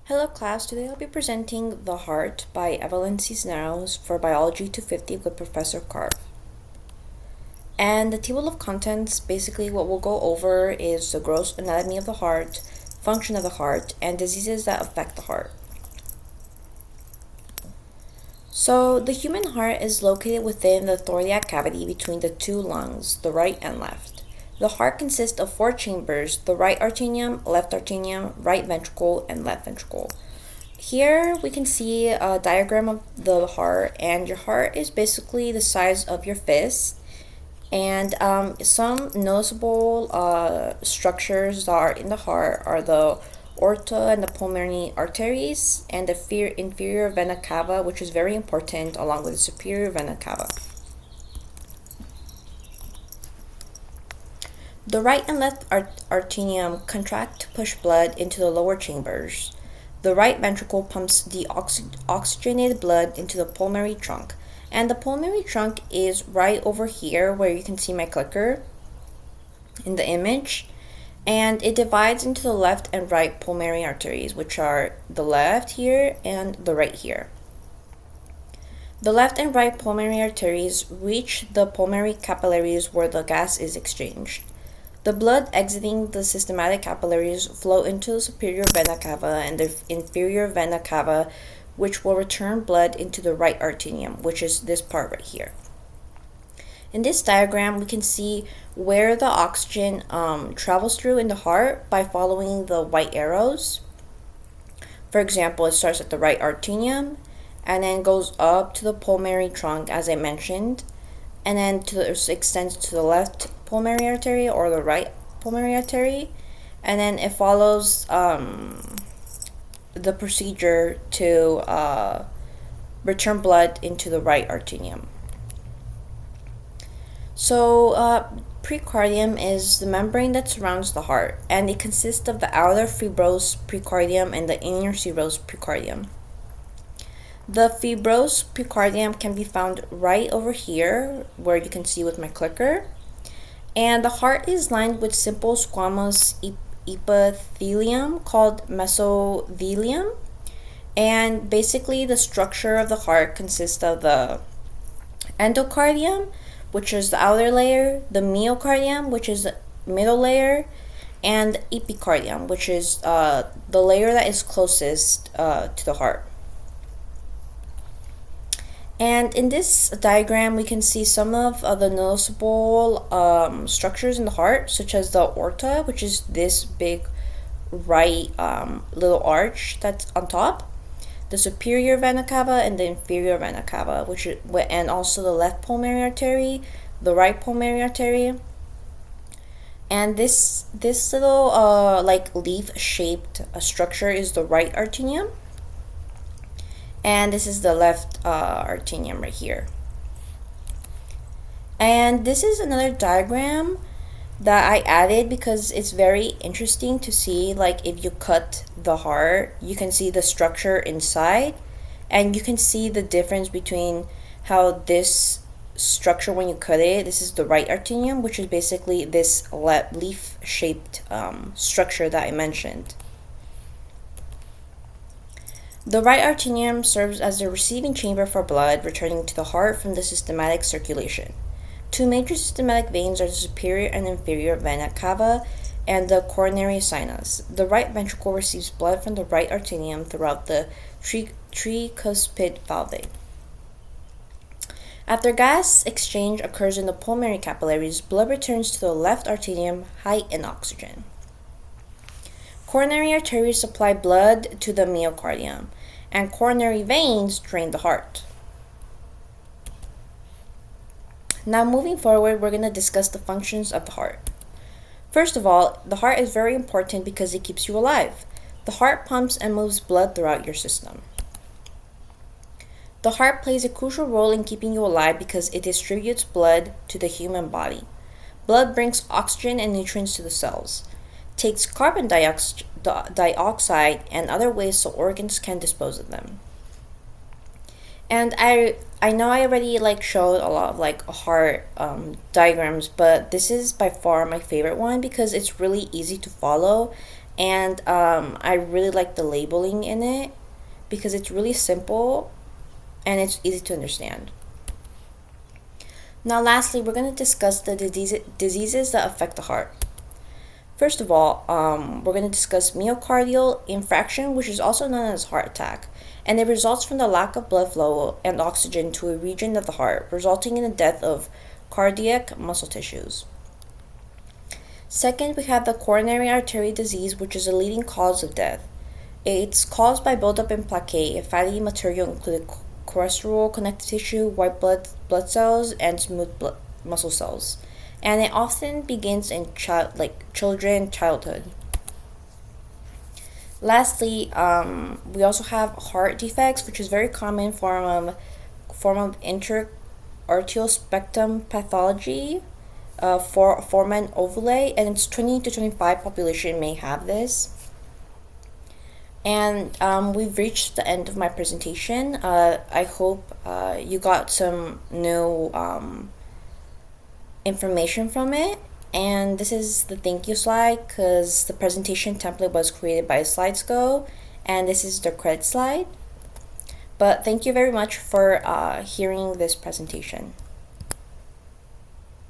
Hello class, today I'll be presenting The Heart by Evelyn Cisneros for Biology 250 with Professor Karve. And the table of contents, basically what we'll go over is the gross anatomy of the heart, function of the heart, and diseases that affect the heart. So the human heart is located within the thoracic cavity between the two lungs, the right and left. The heart consists of four chambers: the right arterium, right ventricle, and left ventricle. Here we can see a diagram of the heart, and your heart is basically the size of your fist. And some noticeable structures that are in the heart are the aorta and the pulmonary arteries, and the inferior vena cava, which is very important, along with the superior vena cava. The right and left arterium contract to push blood into the lower chambers. The right ventricle pumps the oxygenated blood into the pulmonary trunk. And the pulmonary trunk is right over here where you can see my clicker in the image. And it divides into the left and right pulmonary arteries, which are the left here and the right here. The left and right pulmonary arteries reach the pulmonary capillaries where the gas is exchanged. The blood exiting the systematic capillaries flow into the superior vena cava and the inferior vena cava, which will return blood into the right arterium, which is this part right here. In this diagram, we can see where the oxygen travels through in the heart by following the white arrows. For example, it starts at the right arterium and then goes up to the pulmonary trunk, as I mentioned, and then extends to the left pulmonary artery or the right pulmonary artery, and then it follows the procedure to return blood into the right arterium. So precardium is the membrane that surrounds the heart, and it consists of the outer fibrous precardium and the inner serous precardium. The fibrous precardium can be found right over here, where you can see with my clicker. And the heart is lined with simple squamous epithelium called mesothelium. And basically the structure of the heart consists of the endocardium, which is the outer layer, the myocardium, which is the middle layer, and epicardium, which is the layer that is closest to the heart. And in this diagram, we can see some of the noticeable structures in the heart, such as the aorta, which is this big right little arch that's on top, the superior vena cava and the inferior vena cava, and also the left pulmonary artery, the right pulmonary artery. And this little like leaf-shaped structure is the right arterium. And this is the left arterium right here. And this is another diagram that I added because it's very interesting to see, like, if you cut the heart, you can see the structure inside, and you can see the difference between how this structure, when you cut it, this is the right arterium, which is basically this leaf-shaped structure that I mentioned. The right arterium serves as the receiving chamber for blood returning to the heart from the systematic circulation. Two major systematic veins are the superior and inferior vena cava and the coronary sinus. The right ventricle receives blood from the right arterium throughout the tricuspid valve. After gas exchange occurs in the pulmonary capillaries, blood returns to the left arterium high in oxygen. Coronary arteries supply blood to the myocardium, and coronary veins drain the heart. Now moving forward, we're going to discuss the functions of the heart. First of all, the heart is very important because it keeps you alive. The heart pumps and moves blood throughout your system. The heart plays a crucial role in keeping you alive because it distributes blood to the human body. Blood brings oxygen and nutrients to the cells, takes carbon dioxide and other waste so organs can dispose of them. And I know I already showed a lot of heart diagrams, but this is by far my favorite one because it's really easy to follow And I really like the labeling in it because it's really simple and it's easy to understand. Now, lastly, we're going to discuss the diseases that affect the heart. First of all, we're going to discuss myocardial infarction, which is also known as heart attack, and it results from the lack of blood flow and oxygen to a region of the heart, resulting in the death of cardiac muscle tissues. Second, we have the coronary artery disease, which is a leading cause of death. It's caused by buildup in plaque, a fatty material including cholesterol, connective tissue, white blood cells, and smooth muscle cells. And it often begins in childhood. Lastly, we also have heart defects, which is very common form of interarterial spectrum pathology, for foramen ovale, and it's 20 to 25 population may have this. And we've reached the end of my presentation. I hope you got some new information from it. And this is the thank you slide because the presentation template was created by SlidesGo, and this is the credit slide. But thank you very much for hearing this presentation.